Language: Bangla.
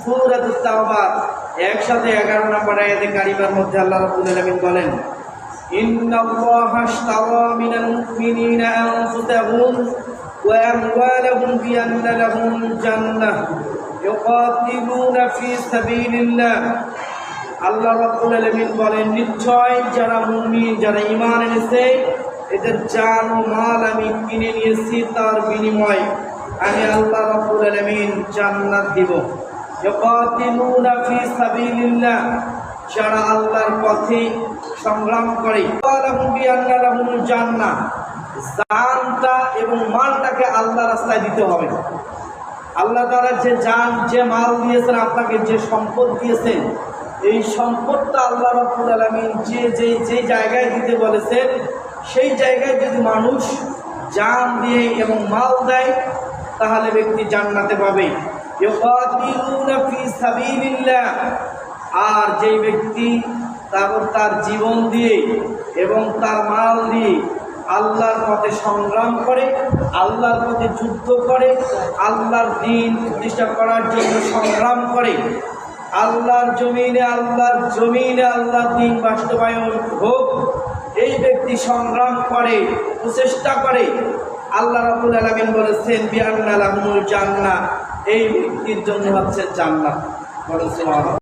সূরাতুত তাওবা একসাথে 11 নম্বর আয়াতে কারিমার মধ্যে আল্লাহ রাব্বুল আলামিন বলেন, ইন্নাল্লাহা আশতারা মিনাল মুমিনিনা আনফুসাহুম ওয়া আমওয়ালাহুম বিআন্না লাহুমুল জান্নাহ ইউকাতিলুনা ফি সাবিলিল্লাহ। আল্লাহ রাব্বুল আলামিন বলেন, নিশ্চয় যারা মুমিন, যারা ঈমান এনেছে, এদের জান ও মাল আমি কিনে নিয়েছি, তার বিনিময় আমি আল্লাহ রাব্বুল আলামিন জান্নাত দিব। ইউকাতিলুনা ফি সাবিলিল্লাহ, যারা আল্লাহর পথে সংগ্রাম করে, লাহুম বিআন্না লাহুমুল জান্নাহ, জানটা এবং মালটাকে আল্লাহর রাস্তায় দিতে হবে। আল্লাহ তাআলা যে জান, যে মাল দিয়েছেন, আপনাকে যে সম্পদ দিয়েছেন, এই সম্পদটা আল্লাহ রাব্বুল আলামিন যে জায়গায় দিতে বলেছেন, সেই জায়গায় যদি মানুষ জান দিয়ে এবং মাল দেয়, তাহলে ব্যক্তি জান্নাতে পাবে। ইউকাতিলুনা ফি সাবিলিল্লাহ, আর যেই ব্যক্তি তার জীবন দিয়ে এবং তার মাল দিয়ে আল্লাহর পথে সংগ্রাম করে, আল্লাহর পথে যুদ্ধ করে, আল্লাহর দ্বীন প্রতিষ্ঠা করার জন্য সংগ্রাম করে, আল্লাহর জমিনে আল্লাহর দ্বীন বাস্তবায়ন হোক, এই ব্যক্তি সংগ্রাম করে, প্রচেষ্টা করে, আল্লাহ রাব্বুল আলামিন বলেছেন বিআন্না লাহুমুল জান্নাহ, এই ব্যক্তির জন্য হচ্ছে জান্নাত। বলেন সুবহানাল্লাহ।